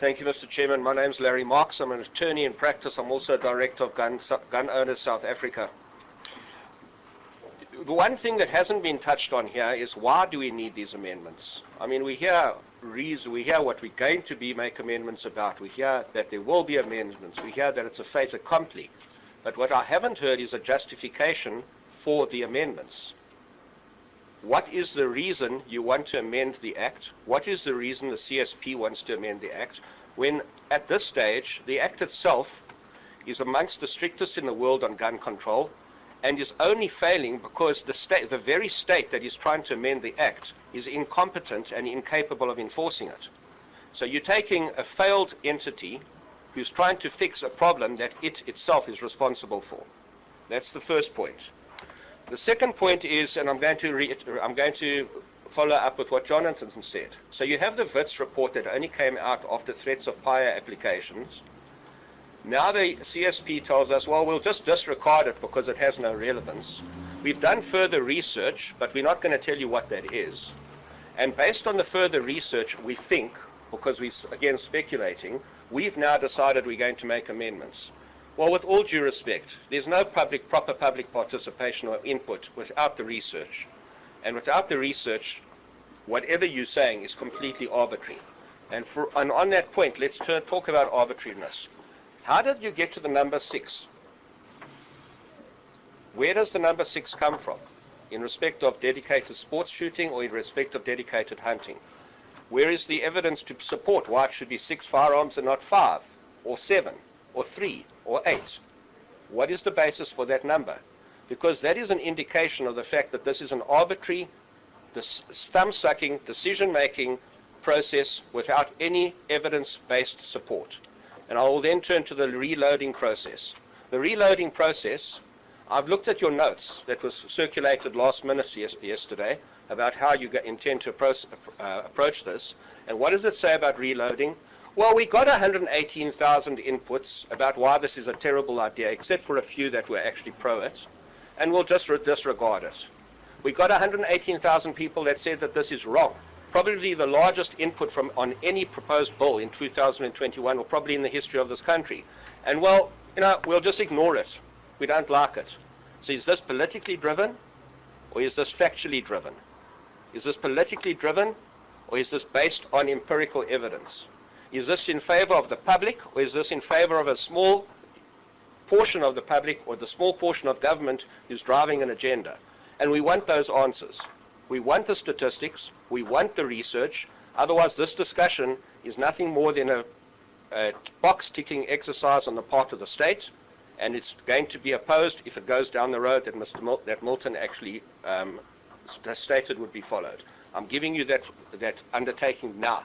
Thank you, Mr. Chairman. My name is Larry Marks. I'm an attorney in practice. I'm also Director of Gun Owners South Africa. The one thing that hasn't been touched on here is why do we need these amendments? I mean, we hear what we're going to make amendments about. We hear that there will be amendments. We hear that it's a fait accompli. But what I haven't heard is a justification for the amendments. What is the reason you want to amend the Act? What is the reason the CSP wants to amend the Act? When, at this stage, the Act itself is amongst the strictest in the world on gun control and is only failing because the very state that is trying to amend the Act is incompetent and incapable of enforcing it. So you're taking a failed entity who's trying to fix a problem that it itself is responsible for. That's the first point. The second point is, and I'm going to follow up with what Jonathan said. So you have the WITS report that only came out after threats of PIA applications. Now the CSP tells us, well, we'll just disregard it because it has no relevance. We've done further research, but we're not going to tell you what that is. And based on the further research, we think, because we're, again, speculating, we've now decided we're going to make amendments. Well, with all due respect, there's no proper public participation or input without the research. And without the research, whatever you're saying is completely arbitrary. And on that point, let's talk about arbitrariness. How did you get to the number 6? Where does the number 6 come from? In respect of dedicated sports shooting or in respect of dedicated hunting? Where is the evidence to support why it should be 6 firearms and not 5 or 7 or 3 or 8? What is the basis for that number? Because that is an indication of the fact that this is an arbitrary, thumb-sucking, decision-making process without any evidence-based support. And I will then turn to the reloading process. The reloading process, I've looked at your notes that was circulated last minute yesterday about how you intend to approach this. And what does it say about reloading? Well, we got 118,000 inputs about why this is a terrible idea, except for a few that were actually pro it, and we'll just disregard it. We got 118,000 people that said that this is wrong. Probably the largest input on any proposed bill in 2021, or probably in the history of this country. And well, we'll just ignore it. We don't like it. So is this politically driven, or is this factually driven? Is this politically driven, or is this based on empirical evidence? Is this in favor of the public, or is this in favor of a small portion of the public or the small portion of government who's driving an agenda? And we want those answers. We want the statistics. We want the research. Otherwise, this discussion is nothing more than a box-ticking exercise on the part of the state, and it's going to be opposed if it goes down the road that Milton actually stated would be followed. I'm giving you that undertaking now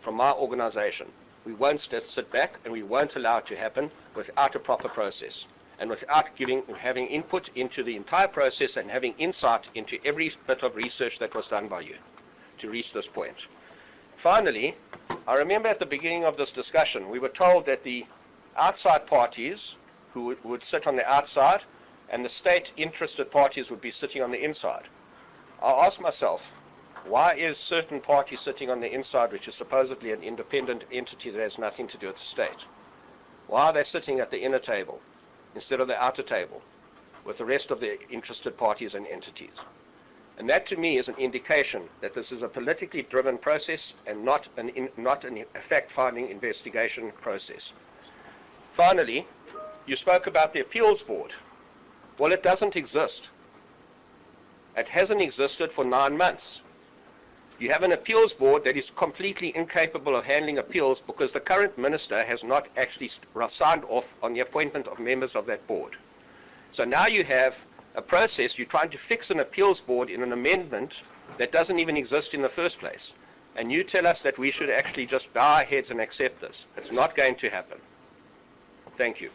from my organization. We won't sit back, and we won't allow it to happen without a proper process and without having input into the entire process and having insight into every bit of research that was done by you to reach this point. Finally, I remember at the beginning of this discussion, we were told that the outside parties who would sit on the outside and the state-interested parties would be sitting on the inside. I asked myself, why is certain party sitting on the inside, which is supposedly an independent entity that has nothing to do with the state? Why are they sitting at the inner table instead of the outer table with the rest of the interested parties and entities? And that to me is an indication that this is a politically driven process and not a fact-finding investigation process. Finally, you spoke about the appeals board. Well, it doesn't exist. It hasn't existed for 9 months. You have an appeals board that is completely incapable of handling appeals because the current minister has not actually signed off on the appointment of members of that board. So now you have a process, you're trying to fix an appeals board in an amendment that doesn't even exist in the first place. And you tell us that we should actually just bow our heads and accept this. It's not going to happen. Thank you.